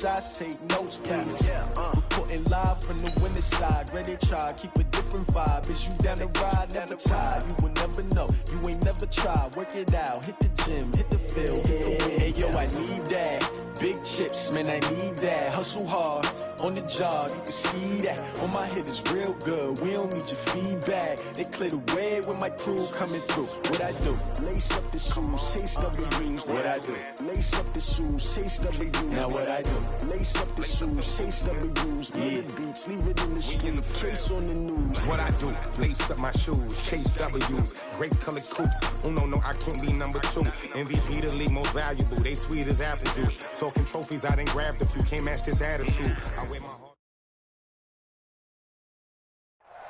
Shots, take notes, please. Reporting live from the winter side. Ready to try, keep a different vibe. Is you down the ride? Never tired. You will never know. You ain't never tried. Work it out. Hit the gym, hit the field, hit the win. Hey, yo, I need that. Big chips, man, I need that. Hustle hard on the job. You can see that. On my head is real good. We don't need your feedback. They clear the way with my crew coming through. What I do? Lace up the shoes, chase W's. What I do? Lace up the shoes, chase W's. Now what I do? Lace up the shoes, chase W's. Yeah. Beats, leave it in the street, case on the news. What I do? Lace up my shoes, chase W's. Great colored coops. Uno, no, I can't be number 2. MVP the league most valuable. They sweet as apple juice. Talking trophies, I done grabbed a few. Can't match this attitude. I wear my heart.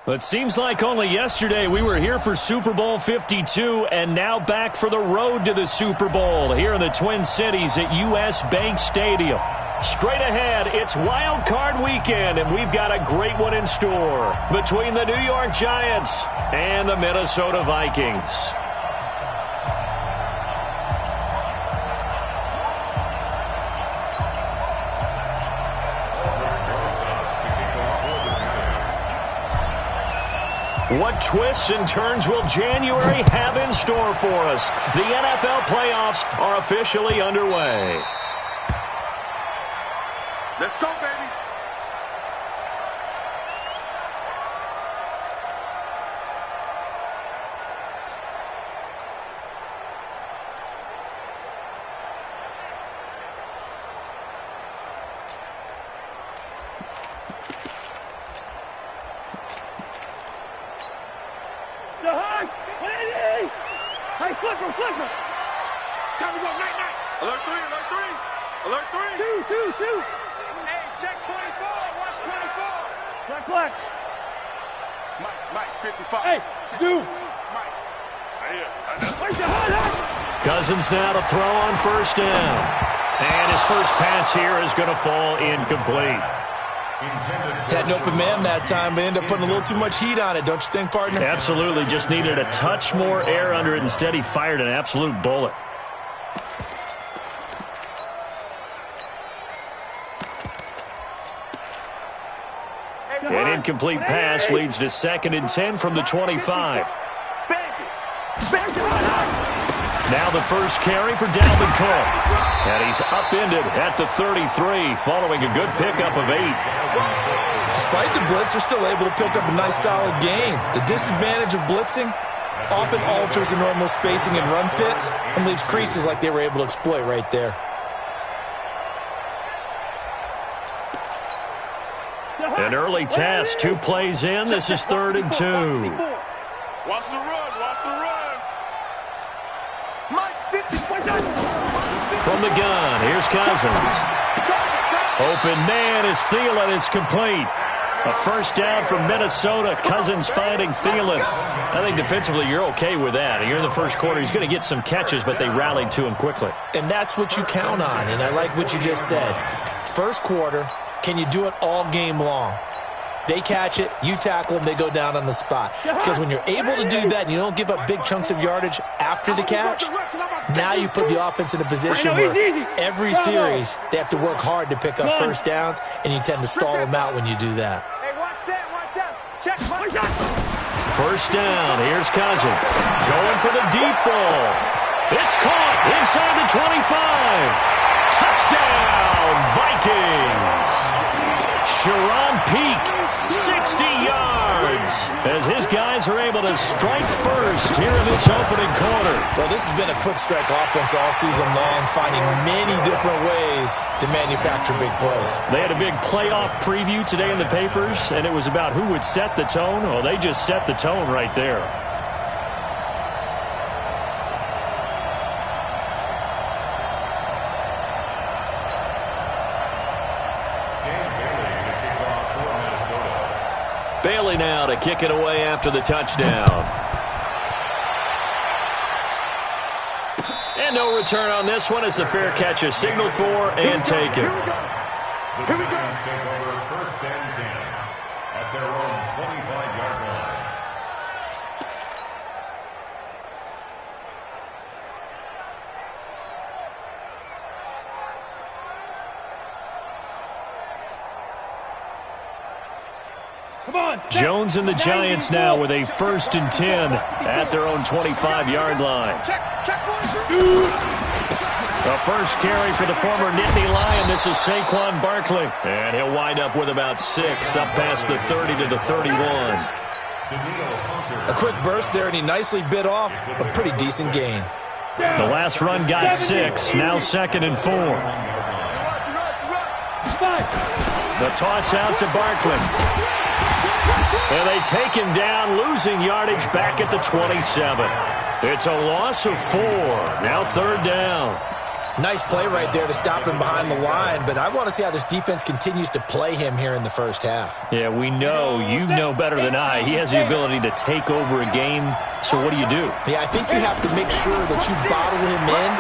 It seems like only yesterday we were here for Super Bowl 52 and now back for the road to the Super Bowl here in the Twin Cities at US Bank Stadium. Straight ahead, it's Wild Card Weekend, and we've got a great one in store between the New York Giants and the Minnesota Vikings. What twists and turns will January have in store for us? The NFL playoffs are officially underway. Let's go, baby. Hey, flipper! Time to go, night. Alert 3. Alert 3. 2. Hey, check 24. Watch 24. Black. Mike, 55. Hey, dude. Mike. I hear. Cousins now to throw on first down. And his first pass here is going to fall incomplete. Had an open man that time, but ended up putting a little too much heat on it, don't you think, partner? Absolutely. Just needed a touch more air under it. Instead, he fired an absolute bullet. An incomplete pass leads to 2nd and 10 from the 25. Now the first carry for Dalvin Cook. And he's upended at the 33 following a good pickup of 8. Despite the blitz, they're still able to pick up a nice solid gain. The disadvantage of blitzing often alters the normal spacing and run fits and leaves creases like they were able to exploit right there. An early test, 2 plays in. This is 3rd and 2. Watch the run. Mike, 50. From the gun, here's Cousins. Open man is Thielen. It's complete. A first down from Minnesota. Cousins finding Thielen. I think defensively you're okay with that. You're in the first quarter. He's going to get some catches, but they rallied to him quickly. And that's what you count on, and I like what you just said. First quarter, can you do it all game long? They catch it, you tackle them, they go down on the spot. Because when you're able to do that and you don't give up big chunks of yardage after the catch, now you put the offense in a position where every series they have to work hard to pick up first downs, and you tend to stall them out when you do that. Hey, watch that. Check. First down, here's Cousins. Going for the deep ball. It's caught inside the 25. Touchdown, Vikings. Sharon Peak, 60 yards, as his guys are able to strike first here in this opening quarter. Well, this has been a quick strike offense all season long, finding many different ways to manufacture big plays. They had a big playoff preview today in the papers, and it was about who would set the tone. Oh, they just set the tone right there. Bailey now to kick it away after the touchdown. And no return on this one as the fair catch is signaled for and taken. Here we go. Take over 1st and 10 at their own 25-yard line. Jones and the Giants now with a 1st and 10 at their own 25-yard line. The first carry for the former Nittany Lion. This is Saquon Barkley. And he'll wind up with about 6 up past the 30 to the 31. A quick burst there, and he nicely bit off a pretty decent gain. The last run got 6. Now 2nd and 4. The toss out to Barkley. And they take him down, losing yardage back at the 27. It's a loss of 4. Now 3rd down. Nice play right there to stop him behind the line, but I want to see how this defense continues to play him here in the first half. Yeah, we know. You know better than I. He has the ability to take over a game, so what do you do? Yeah, I think you have to make sure that you bottle him in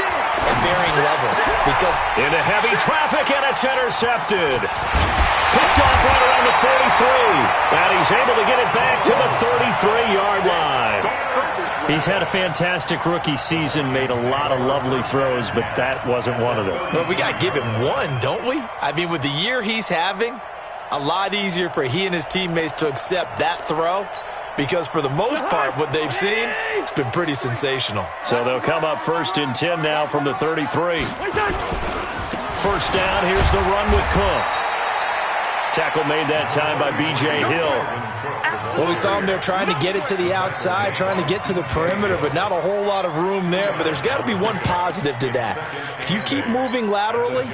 at varying levels. Because into heavy traffic, and it's intercepted. Picked off right around the 43. And he's able to get it back to the 33-yard line. He's had a fantastic rookie season, made a lot of lovely throws, but that wasn't one of them. Well, we got to give him one, don't we? I mean, with the year he's having, a lot easier for he and his teammates to accept that throw, because for the most part, what they've seen, it's been pretty sensational. So they'll come up 1st and 10 now from the 33. First down, here's the run with Cook. Tackle made that time by B.J. Hill. Well, we saw him there trying to get it to the outside, trying to get to the perimeter, but not a whole lot of room there. But there's got to be one positive to that. If you keep moving laterally,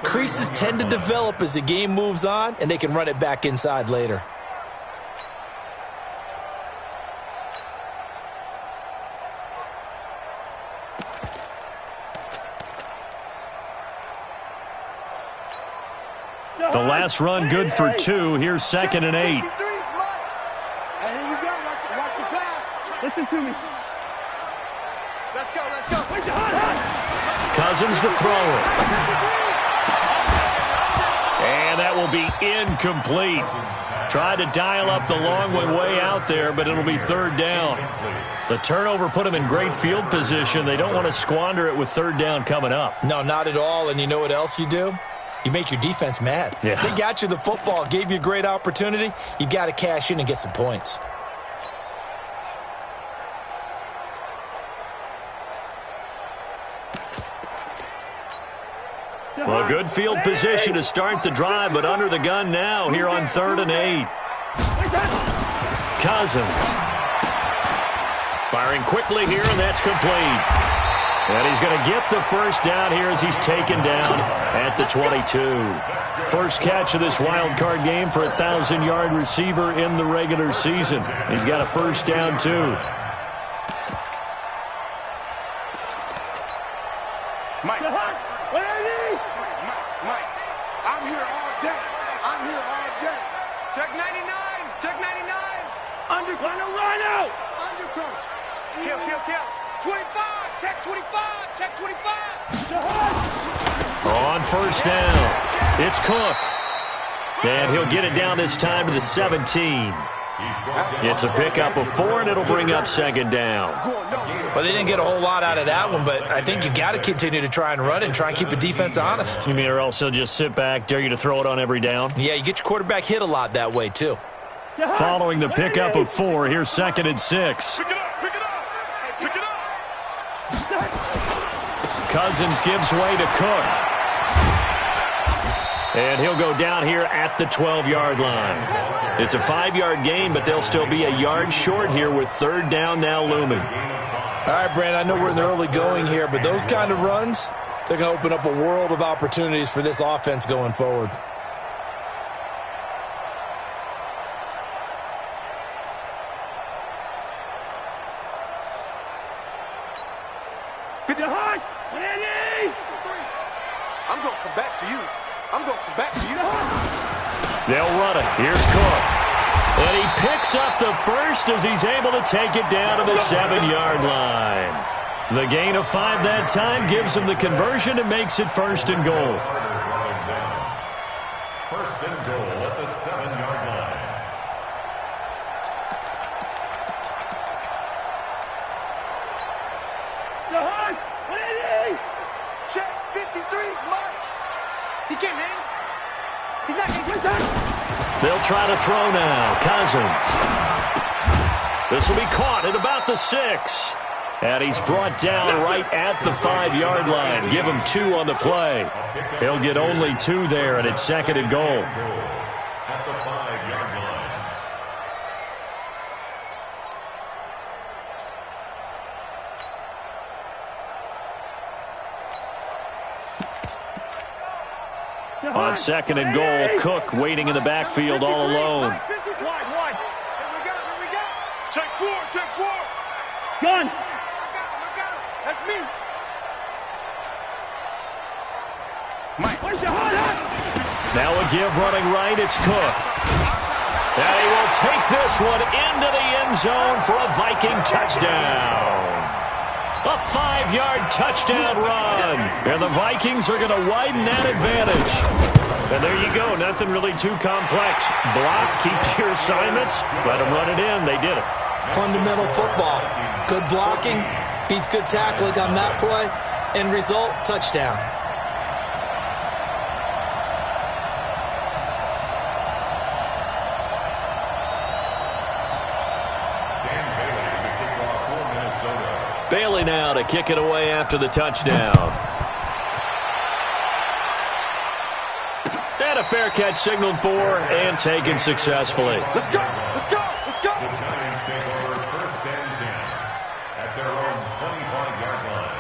creases tend to develop as the game moves on, and they can run it back inside later. The last run good for 2. Here's 2nd and 8. Listen to me. Let's go, let's go. Cousins to throw it. And that will be incomplete. Tried to dial up the long way out there, but it'll be 3rd down. The turnover put them in great field position. They don't want to squander it with 3rd down coming up. No, not at all. And you know what else you do? You make your defense mad. Yeah. They got you the football, gave you a great opportunity. You got to cash in and get some points. Well, good field position to start the drive, but under the gun now here on 3rd and 8. Cousins. Firing quickly here, and that's complete. And he's going to get the first down here as he's taken down at the 22. First catch of this wild card game for a 1,000-yard receiver in the regular season. He's got a first down, too. Mike. Mike, I'm here all day. I'm here all day. Check 99. Check 99. Run out. Kill. 25. Check 25. Check 25. On first down, it's Cook. And he'll get it down this time to the 17. It's a pickup of 4, and it'll bring up 2nd down. Well, they didn't get a whole lot out of that one, but I think you've got to continue to try and run and try and keep the defense honest. You mean or else he'll just sit back, dare you to throw it on every down? Yeah, you get your quarterback hit a lot that way, too. Following the pickup of 4, here's 2nd and 6. Pick it up. Pick it up. Cousins gives way to Cook. And he'll go down here at the 12-yard line. It's a 5-yard gain, but they'll still be a yard short here with 3rd down now looming. All right, Brand, I know we're in the early going here, but those kind of runs, they're going to open up a world of opportunities for this offense going forward. I'm going to come back to you. They'll run it. Here's Cook. And he picks up the first as he's able to take it down to the 7-yard line. The gain of 5 that time gives him the conversion and makes it 1st and goal. 1st and goal at the 7-yard line. Check 53's Mike. He can't hang. He's not getting They'll try to throw now. Cousins. This will be caught at about the 6. And he's brought down right at the 5-yard line. Give him 2 on the play. He'll get only 2 there, and it's 2nd and goal. At the 5-yard line. On 2nd and goal, Cook waiting in the backfield all alone. Wide. Here we go. Check 4. Gun. I got him. That's me. Where's your heart? Now a give running right, it's Cook. And he will take this one into the end zone for a Viking touchdown. A 5-yard touchdown run. And the Vikings are going to widen that advantage. And there you go. Nothing really too complex. Block, keep to your assignments. Let them run it in. They did it. Fundamental football. Good blocking beats good tackling on that play. End result, touchdown. Bailey now to kick it away after the touchdown. And a fair catch signaled for and taken successfully. Let's go. The Giants take over 1st and 10 at their own 25-yard line.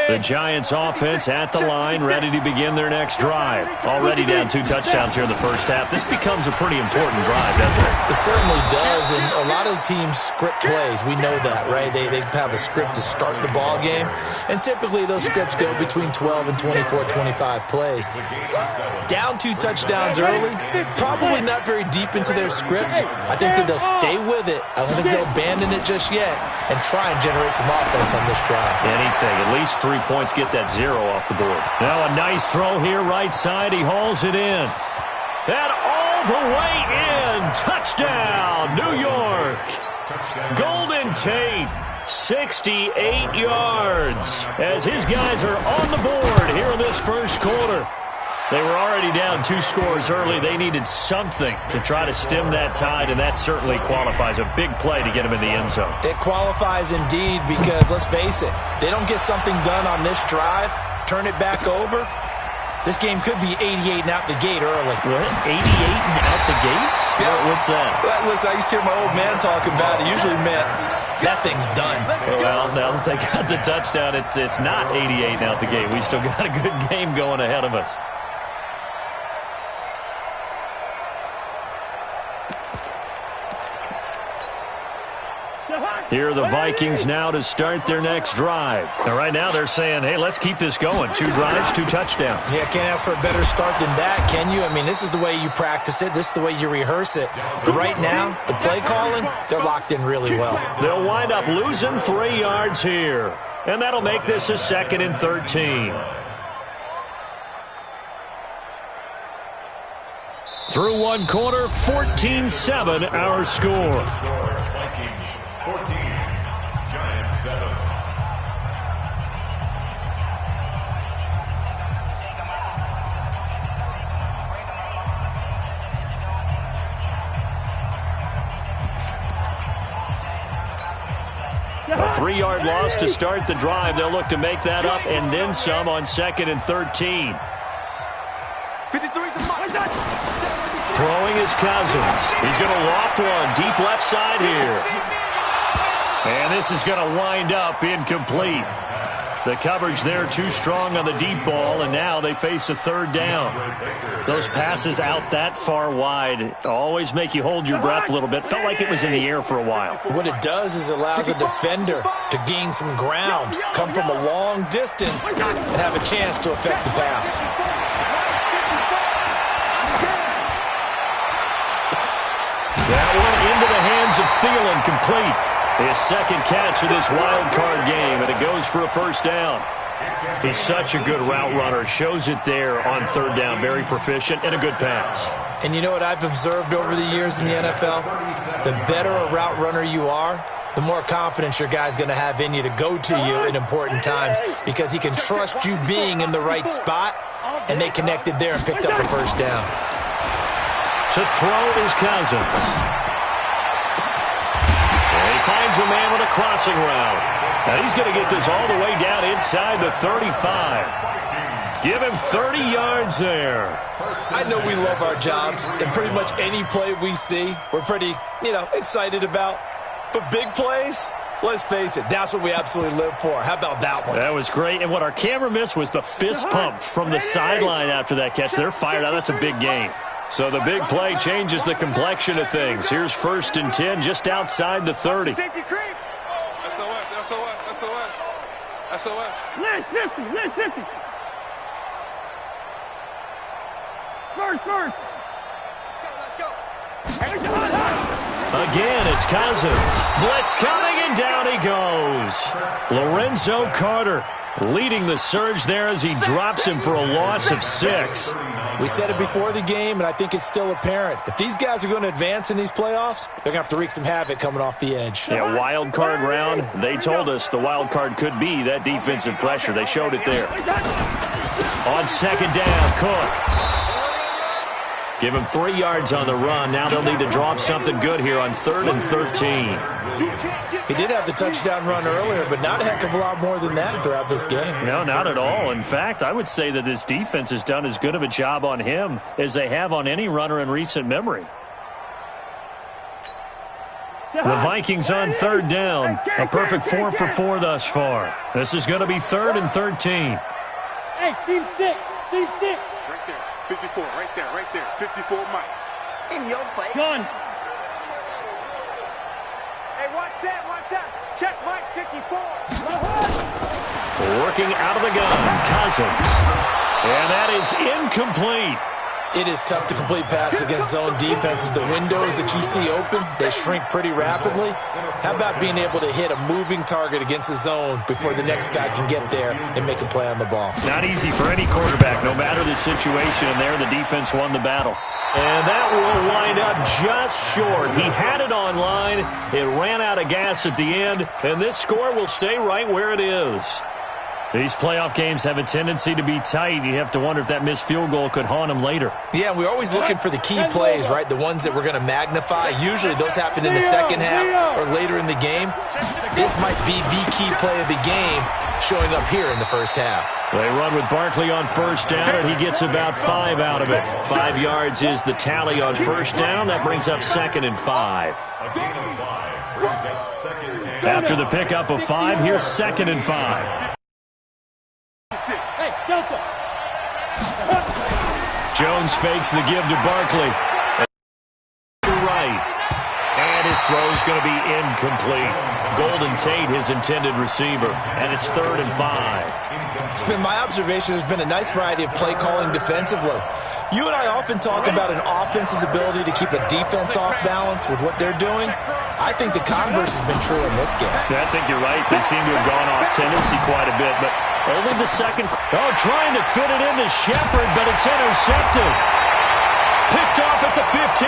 The Giants offense at the line, ready to begin their next drive. Already down 2 touchdowns here in the first half. This becomes a pretty important drive, doesn't it? It certainly does, and a lot of the teams script plays. We know that, right? They have a script to start the ball game, and typically those scripts go between 12 and 24, 25 plays. Down 2 touchdowns early, probably not very deep into their script. I think that they'll stay with it. I don't think they'll abandon it just yet and try and generate some offense on this drive. Anything. At least 3 points, get that 0 off the board. Now a nice throw here, right side. He hauls it in. And all the way in. Touchdown, New York. Golden Tate, 68 yards. As his guys are on the board here in this first quarter. They were already down 2 scores early. They needed something to try to stem that tide, and that certainly qualifies. A big play to get him in the end zone. It qualifies indeed because, let's face it, they don't get something done on this drive, turn it back over, this game could be 88 and out the gate early. What? 88 and out the gate? Yeah. What's that? Well, listen, I used to hear my old man talking about it. Usually meant that thing's done. Well, now that they got the touchdown, it's not 88 and out the gate. We still got a good game going ahead of us. Here are the Vikings now to start their next drive. And right now they're saying, hey, let's keep this going. 2 drives, 2 touchdowns. Yeah, can't ask for a better start than that, can you? I mean, this is the way you practice it. This is the way you rehearse it. But right now, the play calling, they're locked in really well. They'll wind up losing 3 yards here. And that'll make this a 2nd and 13. Through 1 quarter, 14-7 our score. 14, Giants 7. A 3-yard loss to start the drive. They'll look to make that up and then some on 2nd and 13. Throwing is Cousins. He's going to loft one deep left side here. And this is going to wind up incomplete. The coverage there too strong on the deep ball, and now they face a 3rd down. Those passes out that far wide always make you hold your breath a little bit. Felt like it was in the air for a while. What it does is allows a defender to gain some ground, come from a long distance, and have a chance to affect the pass. That one into the hands of Thielen, complete. His 2nd catch of this wild card game, and it goes for a 1st down. He's such a good route runner. Shows it there on 3rd down. Very proficient and a good pass. And you know what I've observed over the years in the NFL? The better a route runner you are, the more confidence your guy's going to have in you to go to you in important times because he can trust you being in the right spot and they connected there and picked up a first down. To throw is Cousins. And he finds a man with a crossing route. Now he's going to get this all the way down inside the 35. Give him 30 yards there. I know we love our jobs, and pretty much any play we see, we're pretty, excited about. But big plays, let's face it, that's what we absolutely live for. How about that one? That was great. And what our camera missed was the fist pump from the sideline after that catch. They're fired out. That's a big game. So the big play changes the complexion of things. Here's 1st and 10 just outside the 30. Safety creep. SOS, SOS, SOS. SOS. Let's 50. First. Let's go. Again, it's Cousins. Blitz coming, and down he goes. Lorenzo Carter leading the surge there as he drops him for a loss of 6. We said it before the game, and I think it's still apparent. If these guys are going to advance in these playoffs, they're going to have to wreak some havoc coming off the edge. Yeah, wild card round. They told us the wild card could be that defensive pressure. They showed it there. On 2nd down, Cook. Give him 3 yards on the run. Now they'll need to draw up something good here on 3rd and 13. He did have the touchdown run earlier, but not a heck of a lot more than that throughout this game. No, not at all. In fact, I would say that this defense has done as good of a job on him as they have on any runner in recent memory. The Vikings on 3rd down. A perfect 4 for 4 thus far. This is going to be 3rd and 13. Hey, seam 6. Right there. 54, right there. 54, Mike. In your face. John. Hey, watch that. Check Mike, 54. Working out of the gun, Cousins. And that is incomplete. It is tough to complete passes against zone defenses. The windows that you see open, they shrink pretty rapidly. How about being able to hit a moving target against a zone before the next guy can get there and make a play on the ball? Not easy for any quarterback, no matter the situation. And there, the defense won the battle. And that will wind up just short. He had it on line. It ran out of gas at the end. And this score will stay right where it is. These playoff games have a tendency to be tight. You have to wonder if that missed field goal could haunt him later. Yeah, we're always looking for the key plays, right? The ones that we're going to magnify. Usually those happen in the second half or later in the game. This might be the key play of the game showing up here in the first half. They run with Barkley on 1st down, and he gets about 5 out of it. 5 yards is the tally on 1st down. That brings up 2nd and 5. A gain of 5 brings up 2nd and 5. After the pickup of 5, here's 2nd and 5. Hey, Delta. Jones fakes the give to Barkley. Right. And his throw is going to be incomplete. Golden Tate, his intended receiver. And it's 3rd and 5. It's been my observation there's been a nice variety of play calling defensively. You and I often talk about an offense's ability to keep a defense off balance with what they're doing. I think the converse has been true in this game. Yeah, I think you're right. They seem to have gone off tendency quite a bit, but only the second. Oh, trying to fit it into Shepard, but it's intercepted. Picked off at the 15.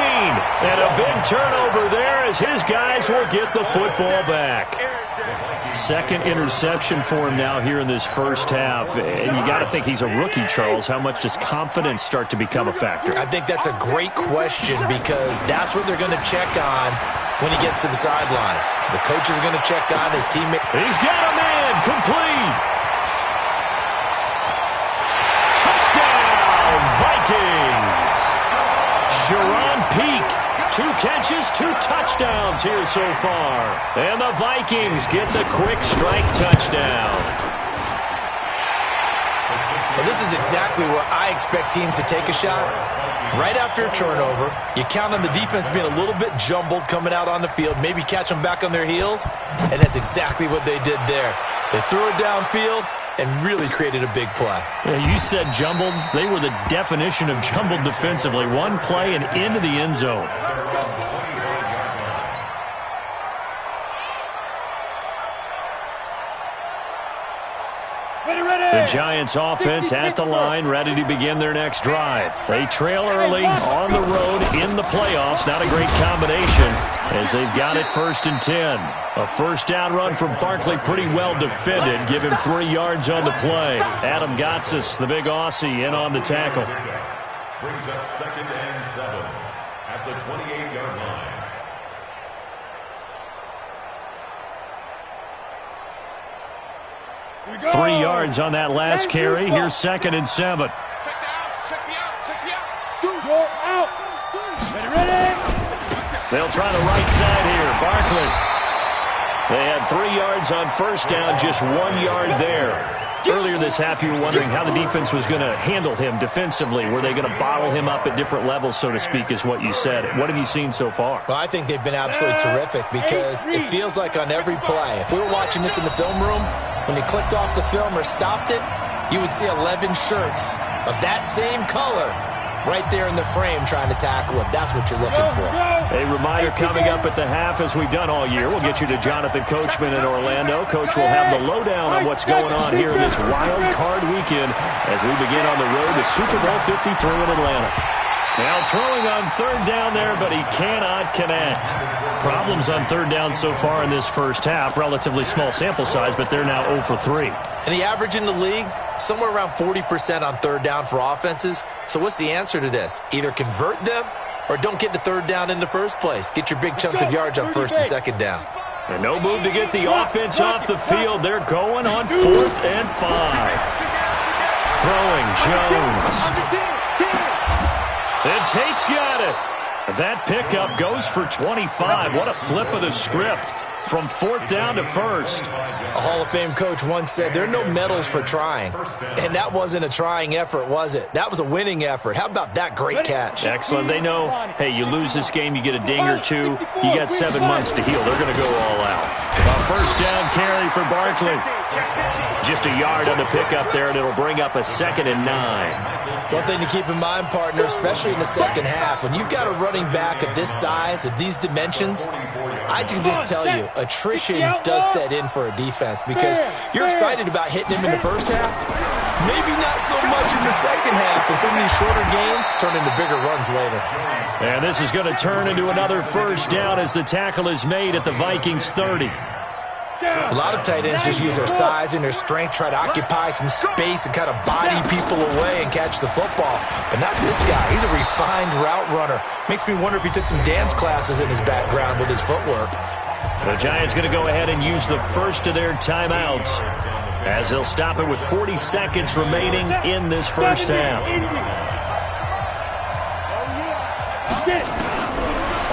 And a big turnover there as his guys will get the football back. Second interception for him now here in this first half. And you got to think he's a rookie, Charles. How much does confidence start to become a factor? I think that's a great question because that's what they're going to check on when he gets to the sidelines. The coach is going to check on his teammate. He's got a man complete. Touchdown, Vikings. Sharon Peak. 2 catches, 2 touchdowns here so far. And the Vikings get the quick strike touchdown. Well, this is exactly where I expect teams to take a shot. Right after a turnover, you count on the defense being a little bit jumbled coming out on the field, maybe catch them back on their heels, and that's exactly what they did there. They threw it downfield and really created a big play. Yeah, you said jumbled. They were the definition of jumbled defensively. One play and into the end zone. The The Giants offense at the line, ready to begin their next drive. They trail early on the road in the playoffs. Not a great combination as they've got it 1st and 10. A first down run from Barkley, pretty well defended. Give him 3 yards on the play. Adam Gotsis, the big Aussie, in on the tackle. Brings up 2nd and 7 at the 28-yard line. 3 yards on that last carry. Here's 2nd and 7. Check the out. Check the out. Check the out. Go out. Ready. They'll try the right side here. Barkley. They had 3 yards on first down, just 1 yard there. Earlier this half, you were wondering how the defense was going to handle him defensively. Were they going to bottle him up at different levels, so to speak, is what you said. What have you seen so far? Well, I think they've been absolutely terrific because it feels like on every play, if we were watching this in the film room, when you clicked off the film or stopped it, you would see 11 shirts of that same color right there in the frame trying to tackle him. That's what you're looking for. A reminder coming up at the half, as we've done all year. We'll get you to Jonathan Coachman in Orlando. Coach will have the lowdown on what's going on here this wild card weekend as we begin on the road to Super Bowl 53 in Atlanta. Now throwing on 3rd down there, but he cannot connect. Problems on 3rd down so far in this first half. Relatively small sample size, but they're now 0 for 3. And the average in the league, somewhere around 40% on 3rd down for offenses. So what's the answer to this? Either convert them or don't get to 3rd down in the first place. Get your big chunks of yards on 1st and 2nd down. And no move to get the offense off the field. They're going on 4th and 5. Throwing Jones. And Tate's got it. That pickup goes for 25. What a flip of the script from 4th down to 1st. A Hall of Fame coach once said there are no medals for trying. And that wasn't a trying effort, was it? That was a winning effort. How about that great catch? Excellent. They know, hey, you lose this game, you get a ding or 2. You got 7 months to heal. They're going to go all out. A first down carry for Barkley. Just a yard on the pickup there, and it'll bring up a 2nd and 9. One thing to keep in mind, partner, especially in the second half, when you've got a running back of this size, of these dimensions, I can just tell you, attrition does set in for a defense because you're excited about hitting him in the first half, maybe not so much in the second half, and some of these shorter gains turn into bigger runs later. And this is going to turn into another first down as the tackle is made at the Vikings 30. A lot of tight ends just use their size and their strength, try to occupy some space and kind of body people away and catch the football. But not this guy. He's a refined route runner. Makes me wonder if he took some dance classes in his background with his footwork. The Giants going to go ahead and use the first of their timeouts as they'll stop it with 40 seconds remaining in this first half.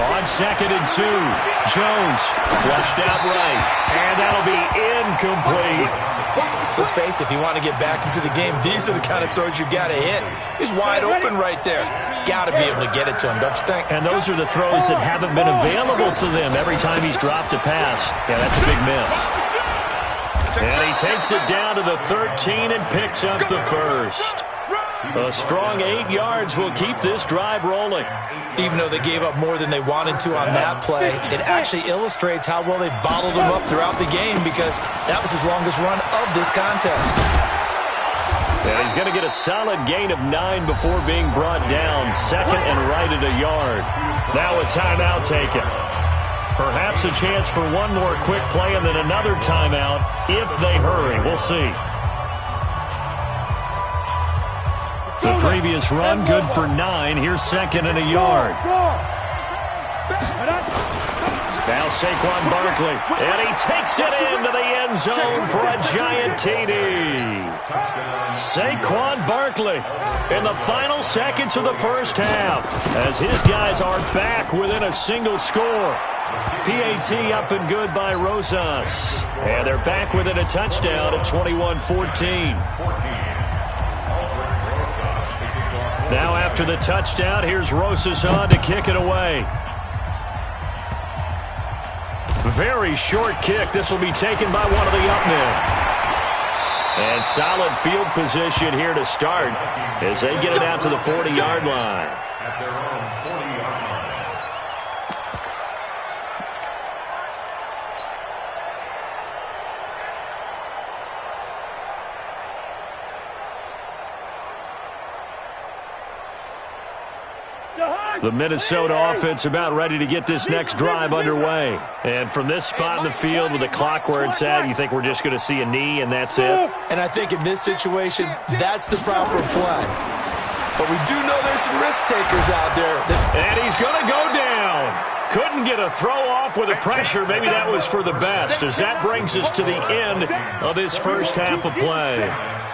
On 2nd and 2, Jones flushed out right, and that'll be incomplete. Let's face it, if you want to get back into the game, these are the kind of throws you got to hit. He's wide open right there. Got to be able to get it to him, don't you think? And those are the throws that haven't been available to them every time he's dropped a pass. Yeah, that's a big miss. And he takes it down to the 13 and picks up the first. A strong 8 yards will keep this drive rolling. Even though they gave up more than they wanted to on that play, it actually illustrates how well they bottled them up throughout the game because that was his longest run of this contest. And he's going to get a solid gain of 9 before being brought down. 2nd and right at a yard. Now a timeout taken. Perhaps a chance for one more quick play and then another timeout if they hurry. We'll see. The previous run, good for 9. Here's 2nd and a yard. Now Saquon Barkley, and he takes it into the end zone for a giant TD. Saquon Barkley in the final seconds of the first half as his guys are back within a single score. PAT up and good by Rosas. And they're back within a touchdown at 21-14. Now after the touchdown, here's Rosas on to kick it away. Very short kick. This will be taken by one of the up men. And solid field position here to start as they get it out to the 40-yard line. At their own 40-yard line. The Minnesota offense about ready to get this next drive underway. And from this spot in the field with the clock where it's at, you think we're just going to see a knee and that's it? And I think in this situation, that's the proper play. But we do know there's some risk takers out there. And he's going to go down. Couldn't get a throw off with the pressure. Maybe that was for the best, as that brings us to the end of this first half of play.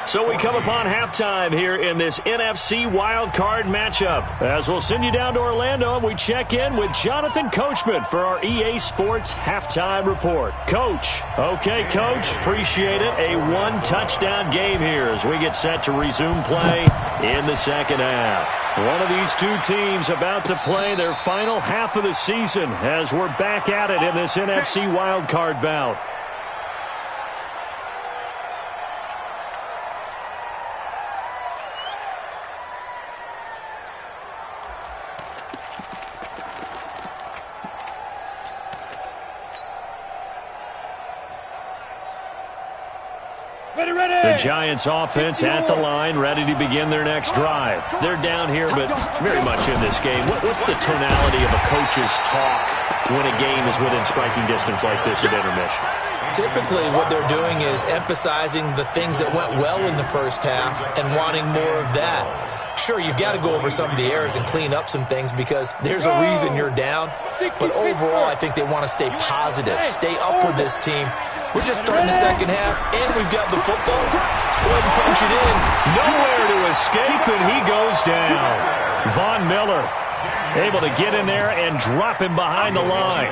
So we come upon halftime here in this NFC wildcard matchup. As we'll send you down to Orlando, and we check in with Jonathan Coachman for our EA Sports Halftime Report. Coach. Okay, Coach. Appreciate it. A one-touchdown game here as we get set to resume play in the second half. One of these two teams about to play their final half of the season as we're back at it in this NFC wildcard bout. The Giants offense at the line, ready to begin their next drive. They're down here, but very much in this game. What's the tonality of a coach's talk when a game is within striking distance like this at intermission? Typically, what they're doing is emphasizing the things that went well in the first half and wanting more of that. Sure, you've got to go over some of the errors and clean up some things because there's a reason you're down. But overall, I think they want to stay positive, stay up with this team. We're just starting the second half, and we've got the football. Let's go ahead and punch it in. Nowhere to escape, and he goes down. Von Miller able to get in there and drop him behind the line.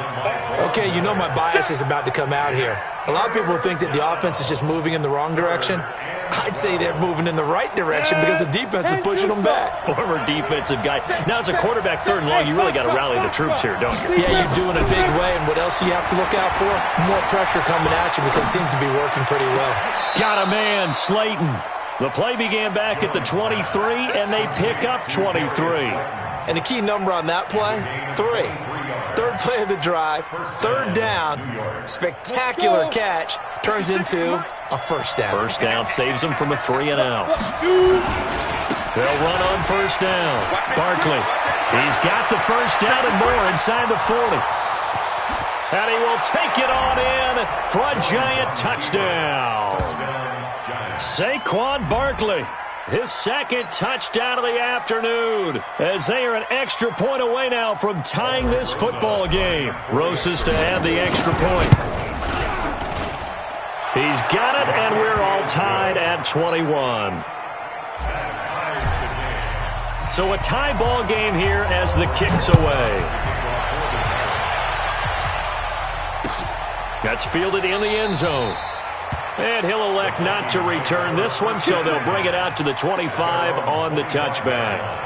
Okay, you know my bias is about to come out here. A lot of people think that the offense is just moving in the wrong direction. I'd say they're moving in the right direction because the defense is pushing them back. Former defensive guy. Now, as a quarterback, third and long, you really got to rally the troops here, don't you? Yeah, you do in a big way. And what else do you have to look out for? More pressure coming at you because it seems to be working pretty well. Got a man, Slayton. The play began back at the 23, and they pick up 23. And the key number on that play, 3. Third play of the drive, third down, spectacular catch, turns into a first down. First down saves them from a 3-and-out. They'll run on first down. Barkley, he's got the first down and more inside the 40. And he will take it on in for a Giant touchdown. Saquon Barkley. His second touchdown of the afternoon as they are an extra point away now from tying this football game. Rosas to add the extra point. He's got it, and we're all tied at 21. So a tie ball game here as the kick's away. That's fielded in the end zone. And he'll elect not to return this one, so they'll bring it out to the 25 on the touchback.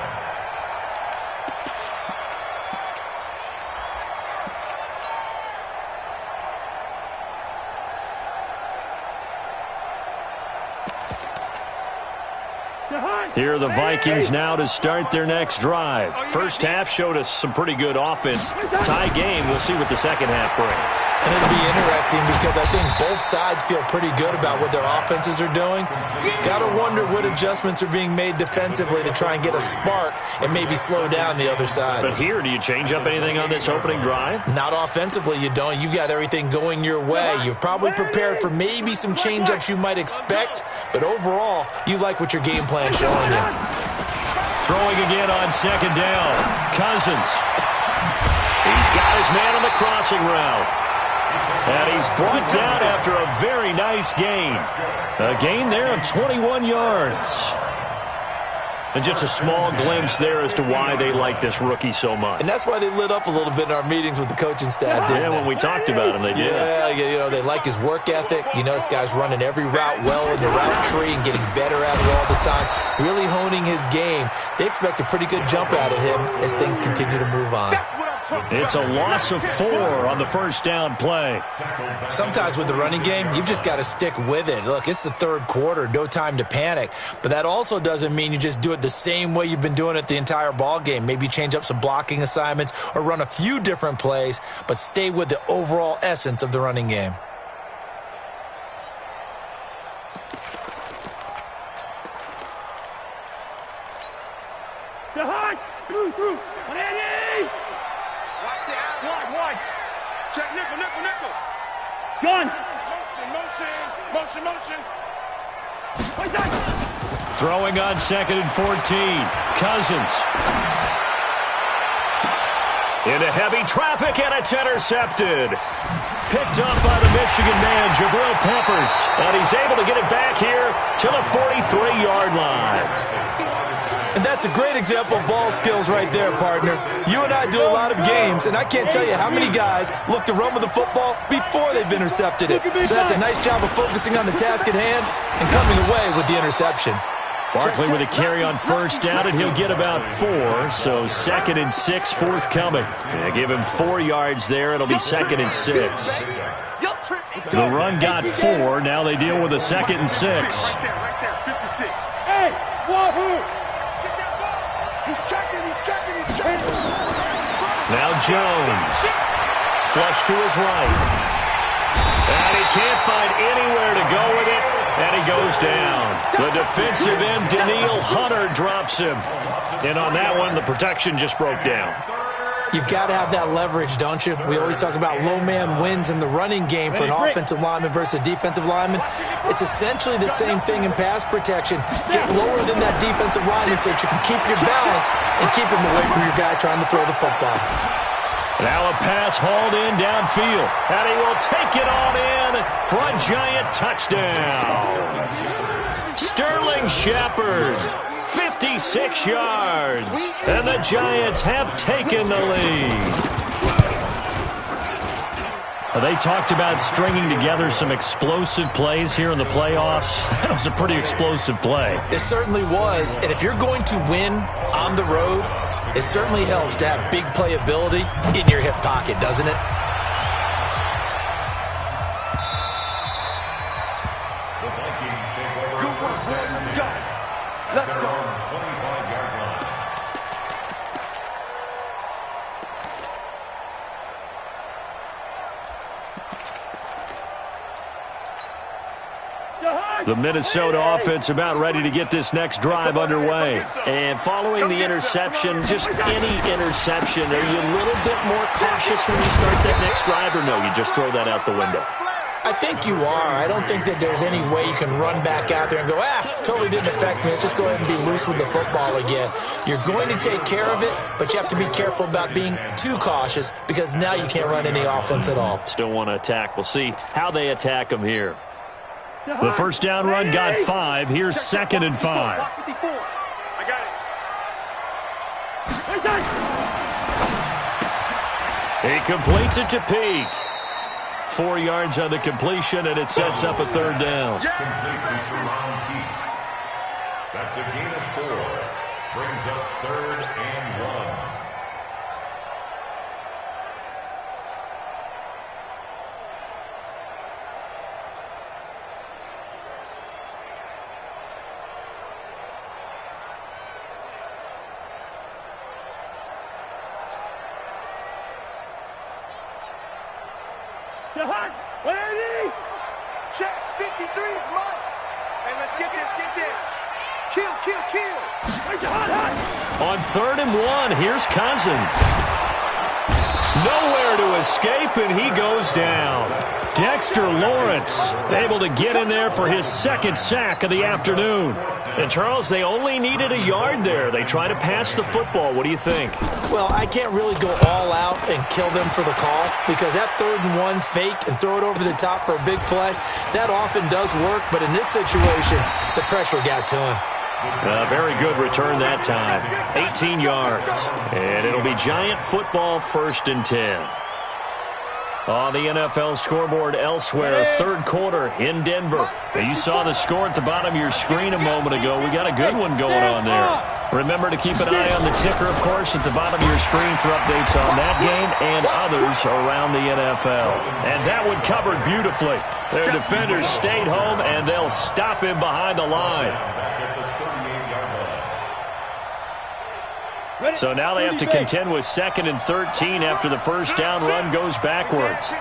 Here are the Vikings now to start their next drive. First half showed us some pretty good offense. Tie game, we'll see what the second half brings. And it'll be interesting because I think both sides feel pretty good about what their offenses are doing. Got to wonder what adjustments are being made defensively to try and get a spark and maybe slow down the other side. But here, do you change up anything on this opening drive? Not offensively, you don't. You got everything going your way. You've probably prepared for maybe some change-ups you might expect, but overall, you like what your game plan's showing you. Throwing again on second down. Cousins. He's got his man on the crossing route. And he's brought down after a very nice gain. A gain there of 21 yards. And just a small glimpse there as to why they like this rookie so much. And that's why they lit up a little bit in our meetings with the coaching staff, didn't they? When we talked about him, they did. Yeah, you know, they like his work ethic. You know, this guy's running every route well in the route tree and getting better at it all the time, really honing his game. They expect a pretty good jump out of him as things continue to move on. It's a loss of 4 on the first down play. Sometimes with the running game, you've just got to stick with it. Look, it's the third quarter, no time to panic. But that also doesn't mean you just do it the same way you've been doing it the entire ball game. Maybe change up some blocking assignments or run a few different plays, but stay with the overall essence of the running game. Through. 180. Watch the out. One. Check nickel. Gun. Motion. Right side. Throwing on 2nd and 14. Cousins. Into heavy traffic, and it's intercepted. Picked up by the Michigan man, Jabril Peppers. And he's able to get it back here to the 43-yard line. And that's a great example of ball skills right there, partner. You and I do a lot of games, and I can't tell you how many guys look to run with the football before they've intercepted it. So that's a nice job of focusing on the task at hand and coming away with the interception. Barkley with a carry on 1st down, and he'll get about 4. So 2nd and 6 forthcoming. They give him 4 yards there. It'll be 2nd and 6. The run got 4. Now they deal with a 2nd and 6. Right there. 56. Hey, Wahoo. He's checking. Now Jones. Flush to his right. And he can't find anywhere to go with it. And he goes down. The defensive end, Danielle Hunter, drops him. And on that one, the protection just broke down. You've got to have that leverage, don't you? We always talk about low man wins in the running game for an offensive lineman versus a defensive lineman. It's essentially the same thing in pass protection. Get lower than that defensive lineman so that you can keep your balance and keep him away from your guy trying to throw the football. Now a pass hauled in downfield, and he will take it on in for a giant touchdown. Sterling Shepard, 56 yards, and the Giants have taken the lead. They talked about stringing together some explosive plays here in the playoffs. That was a pretty explosive play. It certainly was, and if you're going to win on the road, it certainly helps to have big playability in your hip pocket, doesn't it? The Vikings take over. Let's go. 25-yard line. The Minnesota offense about ready to get this next drive underway. And following the interception, just any interception, are you a little bit more cautious when you start that next drive, or no, you just throw that out the window? I think you are. I don't think that there's any way you can run back out there and go, totally didn't affect me. Let's just go ahead and be loose with the football again. You're going to take care of it, but you have to be careful about being too cautious because now you can't run any offense at all. Still want to attack. We'll see how they attack them here. The first down run got 5. Here's 2nd and 5. I got it. He completes it to Peak. 4 yards on the completion, and it sets up a 3rd down. Complete to Sharon Peak. That's a gain of 4. Brings up 3rd and 1. Check. 53 is mine. And let's get this. Kill. On 3rd and 1, here's Cousins. Nowhere to escape, and he goes down. Dexter Lawrence able to get in there for his 2nd sack of the afternoon. And, Charles, they only needed a yard there. They try to pass the football. What do you think? Well, I can't really go all out and kill them for the call because that 3rd and 1 fake and throw it over the top for a big play, that often does work. But in this situation, the pressure got to him. Very good return that time. 18 yards. And it'll be Giant football, 1st and 10. On the NFL scoreboard elsewhere, 3rd quarter in Denver. Now, you saw the score at the bottom of your screen a moment ago. We got a good one going on there. Remember to keep an eye on the ticker, of course, at the bottom of your screen for updates on that game and others around the NFL. And that one covered beautifully. Their defenders stayed home, and they'll stop him behind the line. So now they have to contend with 2nd and 13 after the first down run goes backwards.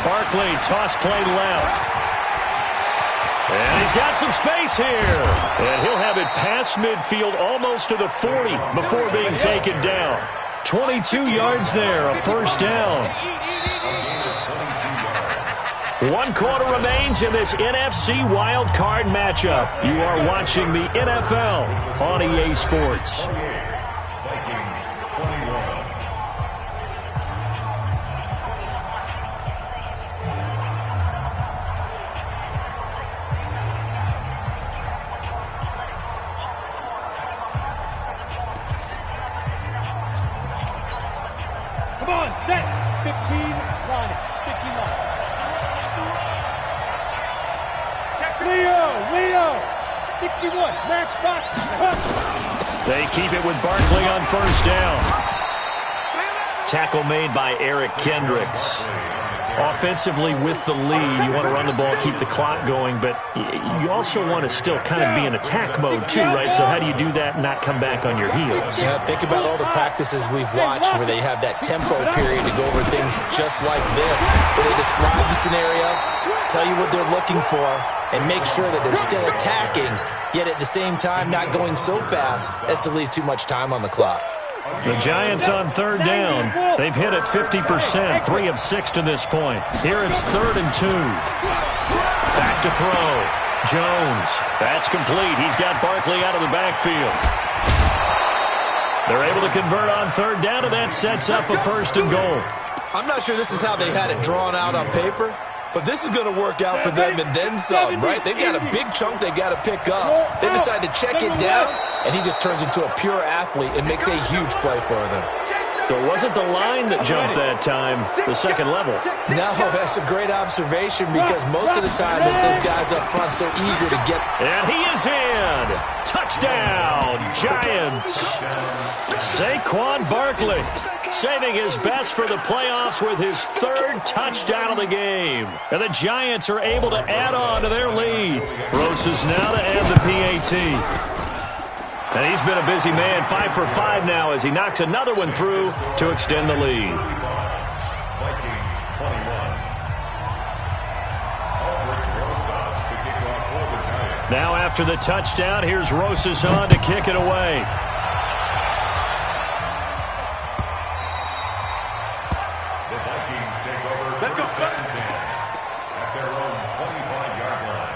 Barkley, toss play left. And he's got some space here. And he'll have it past midfield almost to the 40 before being taken down. 22 yards there, a first down. 1 quarter remains in this NFC Wild Card matchup. You are watching the NFL on EA Sports. Come on, set. 15 line. 15 line. Leo. 61. Max box. They keep it with Barkley on first down. Tackle made by Eric Kendricks. Offensively with the lead, you want to run the ball, keep the clock going, but you also want to still kind of be in attack mode too, right? So how do you do that and not come back on your heels? Yeah, think about all the practices we've watched where they have that tempo period to go over things just like this, where they describe the scenario, tell you what they're looking for, and make sure that they're still attacking, yet at the same time not going so fast as to leave too much time on the clock. The Giants on third down. They've hit it 50%, 3 of 6 to this point. Here it's 3rd and 2. Back to throw. Jones. That's complete. He's got Barkley out of the backfield. They're able to convert on third down, and that sets up a 1st and goal. I'm not sure this is how they had it drawn out on paper, but this is going to work out for them and then some, right? They've got a big chunk they got to pick up. They decide to check it down, and he just turns into a pure athlete and makes a huge play for them. So it wasn't the line that jumped that time, the second level. No, that's a great observation because most of the time it's those guys up front so eager to get. And he is in. Touchdown, Giants. Saquon Barkley saving his best for the playoffs with his 3rd touchdown of the game. And the Giants are able to add on to their lead. Rose is now to add the PAT. And he's been a busy man, 5 for 5 now as he knocks another one through to extend the lead. Now after the touchdown, here's Rosas on to kick it away. The Vikings take over first and 10 at their own 25-yard line.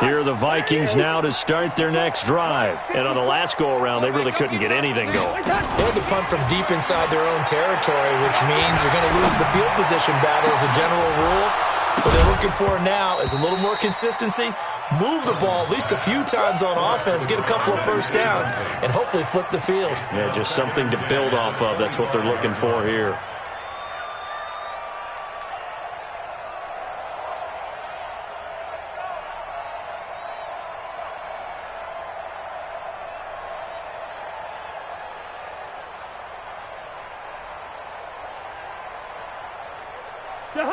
Here are the Vikings now to start their next drive. And on the last go-around, they really couldn't get anything going. They had to punt from deep inside their own territory, which means you're going to lose the field position battle as a general rule. What they're looking for now is a little more consistency, move the ball at least a few times on offense, get a couple of first downs, and hopefully flip the field. Yeah, just something to build off of. That's what they're looking for here.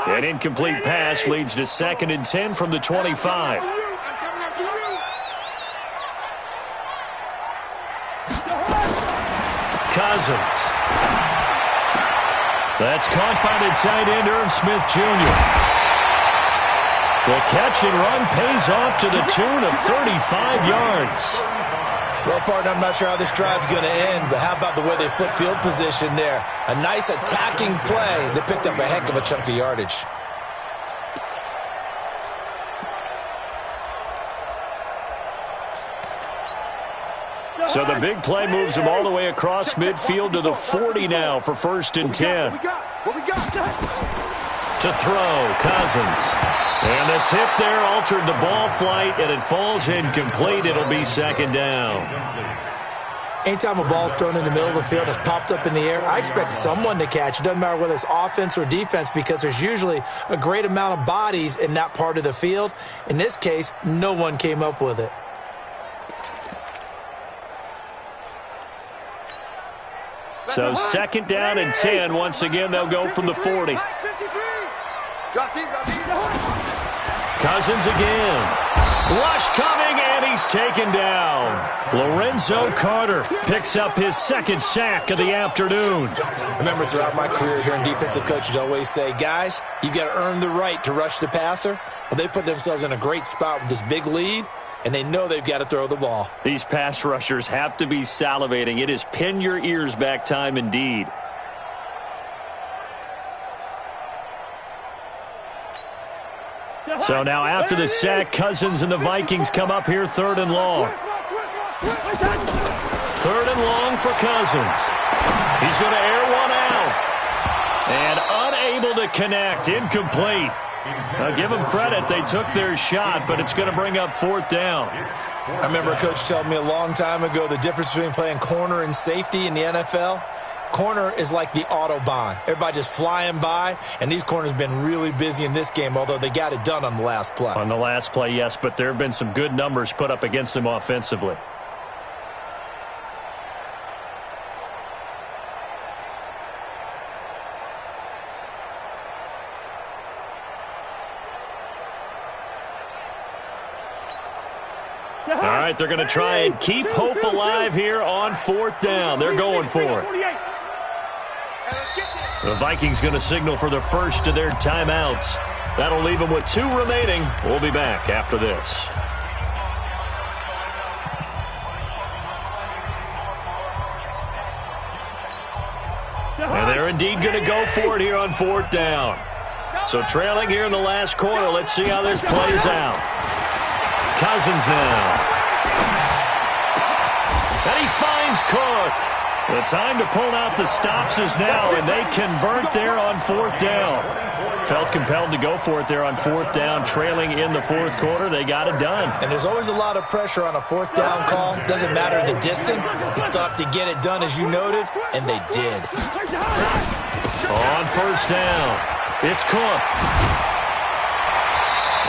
An incomplete pass leads to 2nd and 10 from the 25. Cousins. That's caught by the tight end, Irv Smith Jr. The catch and run pays off to the tune of 35 yards. Well, partner, I'm not sure how this drive's going to end, but how about the way they flip field position there? A nice attacking play. They picked up a heck of a chunk of yardage. So the big play moves him all the way across midfield to the 40 now for 1st and 10. What we got? To throw, Cousins. And the tip there altered the ball flight, and it falls incomplete. It'll be 2nd down. Anytime a ball's thrown in the middle of the field and it's popped up in the air, I expect someone to catch. It doesn't matter whether it's offense or defense because there's usually a great amount of bodies in that part of the field. In this case, no one came up with it. So 2nd down and 10. Once again, they'll go from the 40. Cousins again. Rush coming, And he's taken down. Lorenzo Carter picks up his second sack of the afternoon. Remember, throughout my career here in defensive coaches always say, guys, you got to earn the right to rush the passer. Well, they put themselves in a great spot with this big lead, and they know they've got to throw the ball. These pass rushers have to be salivating. It is pin your ears back time indeed. So now after the sack, Cousins and the Vikings come up here 3rd and long. 3rd and long for Cousins. He's going to air one out. And unable to connect. Incomplete. Now give them credit. They took their shot, but it's going to bring up 4th down. I remember a coach telling me a long time ago the difference between playing corner and safety in the NFL. Corner is like the Autobahn. Everybody just flying by, and these corners have been really busy in this game, although they got it done on the last play. On the last play, yes, but there have been some good numbers put up against them offensively. All right, they're going to try and keep hope alive here on 4th down. They're going for it. The Vikings going to signal for the first of their timeouts. That'll leave them with 2 remaining. We'll be back after this. And they're indeed going to go for it here on 4th down. So trailing here in the last quarter. Let's see how this plays out. Cousins now. And he finds Cook. The time to pull out the stops is now, and they convert there on 4th down. Felt compelled to go for it there on 4th down, trailing in the 4th quarter. They got it done. And there's always a lot of pressure on a 4th down call. Doesn't matter the distance. You still have to get it done, as you noted, and they did. On 1st down, it's Cook.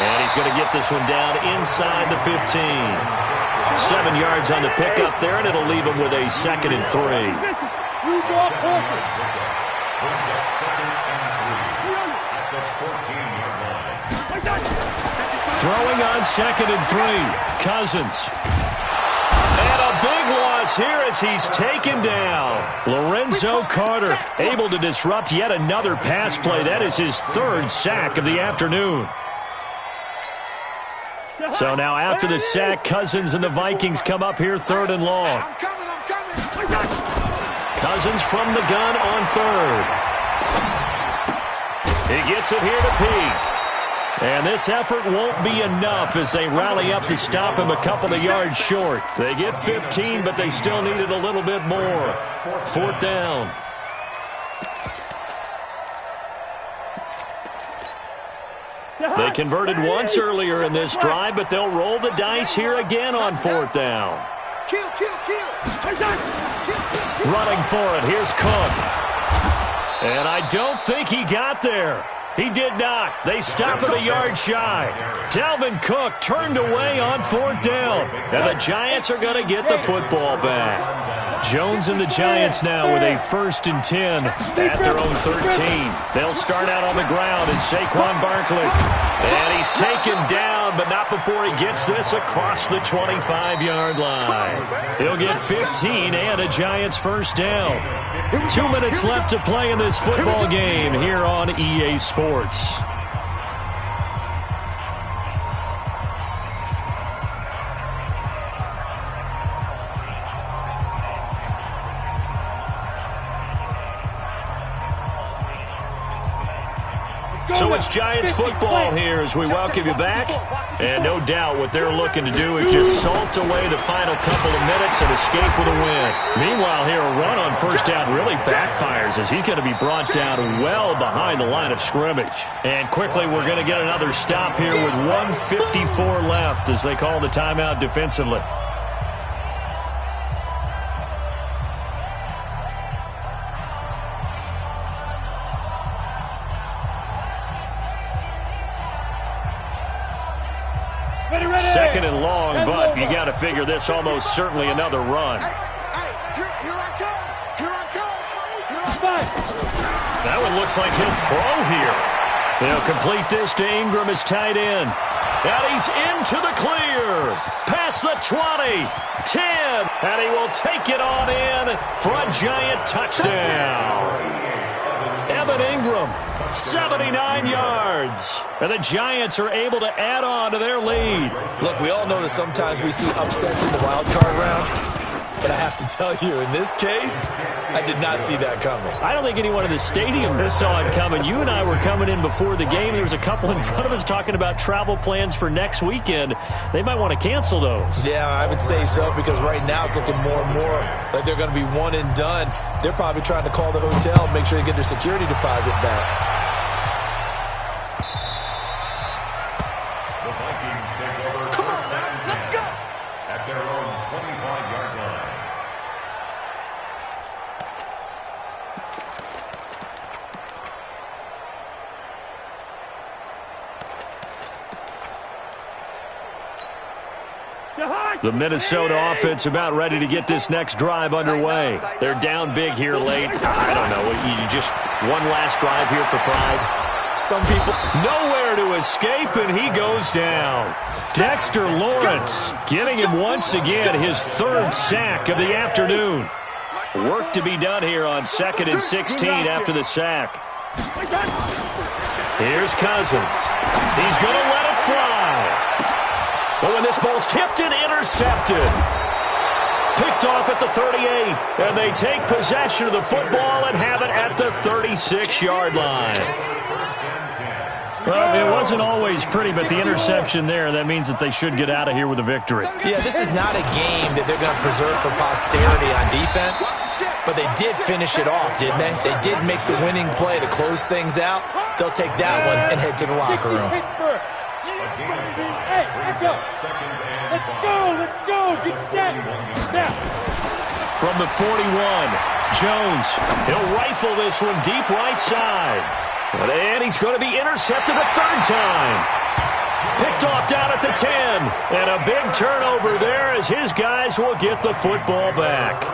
And he's going to get this one down inside the 15. 7 yards on the pickup there, and it'll leave him with a 2nd and 3. Throwing on 2nd and 3. Cousins. And a big loss here as he's taken down. Lorenzo Carter able to disrupt yet another pass play. That is his 3rd sack of the afternoon. So now after the sack, Cousins and the Vikings come up here 3rd and long. Cousins from the gun on 3rd. He gets it here to Peak. And this effort won't be enough as they rally up to stop him a couple of yards short. They get 15, but they still needed a little bit more. 4th down. They converted once earlier in this drive, but they'll roll the dice here again on 4th down. Running for it, here's Cook. And I don't think he got there. He did not. They stop him a yard shy. Dalvin Cook turned away on 4th down. And the Giants are going to get the football back. Jones and the Giants now with a 1st and 10 at their own 13. They'll start out on the ground, and Saquon Barkley. And he's taken down, but not before he gets this across the 25-yard line. He'll get 15 and a Giants 1st down. 2 minutes left to play in this football game here on EA Sports. So it's Giants football here as we welcome you back. And no doubt what they're looking to do is just salt away the final couple of minutes and escape with a win. Meanwhile here, a run on 1st down really backfires as he's going to be brought down well behind the line of scrimmage. And quickly we're going to get another stop here with 1:54 left as they call the timeout defensively. Second and long, but you got to figure this almost certainly another run. That one looks like he'll throw here. They'll complete this to Ingram as tight end. And he's into the clear. Past the 20, 10, and he will take it on in for a Giant touchdown. Evan Ingram, 79 yards. And the Giants are able to add on to their lead. Look, we all know that sometimes we see upsets in the wild card round. But I have to tell you, in this case, I did not see that coming. I don't think anyone in the stadium saw it coming. You and I were coming in before the game. There was a couple in front of us talking about travel plans for next weekend. They might want to cancel those. Yeah, I would say so, because right now it's looking more and more like they're going to be one and done. They're probably trying to call the hotel and make sure they get their security deposit back. The Vikings take over first and 10 at their own 25-yard line. The Minnesota offense about ready to get this next drive underway. They're down big here late. I don't know. You just one last drive here for pride. Some people nowhere to escape, and he goes down. Dexter Lawrence getting him once again his third sack of the afternoon. Work to be done here on 2nd and 16 after the sack. Here's Cousins. He's going to let it fly. But when this ball's tipped and intercepted. Picked off at the 38. And they take possession of the football and have it at the 36-yard line. Well, it wasn't always pretty, but the interception there, that means that they should get out of here with a victory. Yeah, this is not a game that they're going to preserve for posterity on defense, but they did finish it off, didn't they? They did make the winning play to close things out. They'll take that one and head to the locker room. Hey, let's go. Let's go. Get set. Now. From the 41, Jones. He'll rifle this one deep right side. And he's going to be intercepted a third time. Picked off down at the 10. And a big turnover there as his guys will get the football back.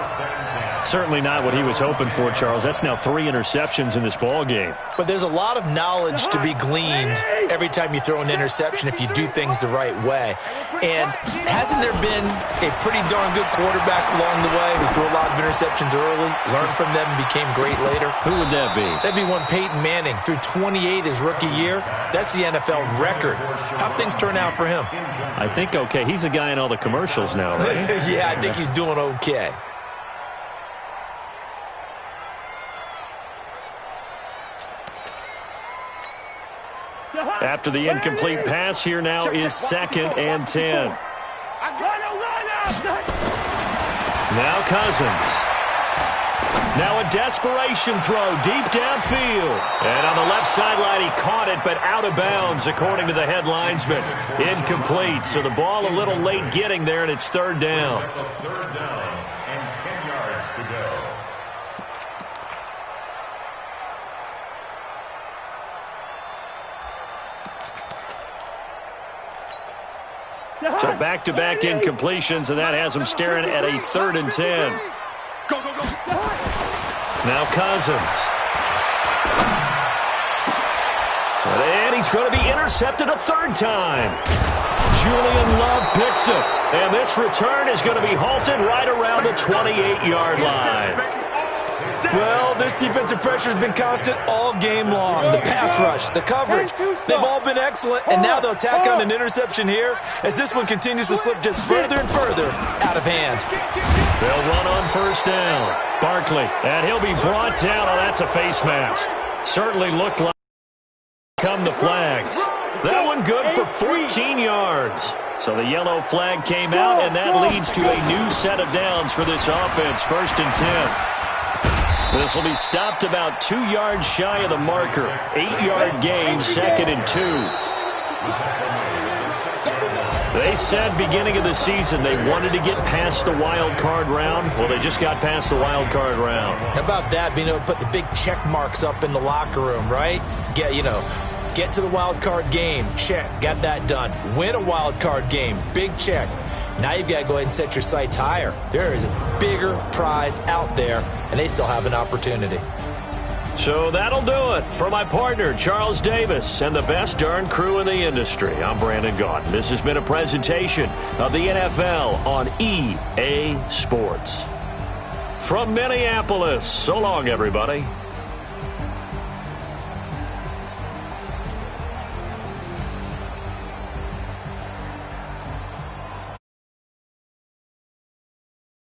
Certainly not what he was hoping for, Charles. That's now 3 interceptions in this ball game. But there's a lot of knowledge to be gleaned every time you throw an interception if you do things the right way. And hasn't there been a pretty darn good quarterback along the way who threw a lot of interceptions early, learned from them, and became great later? Who would that be? That'd be one Peyton Manning. Threw 28 his rookie year. That's the NFL record. How'd things turn out for him? I think okay. He's a guy in all the commercials now, right? Yeah, I think he's doing okay. After the incomplete pass, here now is 2nd and 10. Now Cousins. Now a desperation throw deep downfield. And on the left sideline, he caught it, but out of bounds, according to the head linesman. Incomplete. So the ball a little late getting there, and it's 3rd down. Third down and 10 yards to go. So back-to-back incompletions, and that has him staring at a 3rd and 10. Go, go, go. Now Cousins. And he's going to be intercepted a 3rd time. Julian Love picks it. And this return is going to be halted right around the 28-yard line. Well, this defensive pressure has been constant all game long. The pass rush, the coverage, they've all been excellent, and now they'll tack on an interception here as this one continues to slip just further and further out of hand. They'll run on 1st down. Barkley, and he'll be brought down. Oh, that's a face mask. Certainly looked like come the flags. That one good for 14 yards. So the yellow flag came out, and that leads to a new set of downs for this offense, 1st and 10. This will be stopped about 2 yards shy of the marker. 8-yard gain, 2nd and 2. They said beginning of the season they wanted to get past the wild card round. Well, they just got past the wild card round. How about that, being able to put the big check marks up in the locker room, right? Get to the wild card game, check, got that done. Win a wild card game, big check. Now you've got to go ahead and set your sights higher. There is a bigger prize out there, and they still have an opportunity. So that'll do it. For my partner, Charles Davis, and the best darn crew in the industry, I'm Brandon Gaudin. This has been a presentation of the NFL on EA Sports. From Minneapolis, so long, everybody.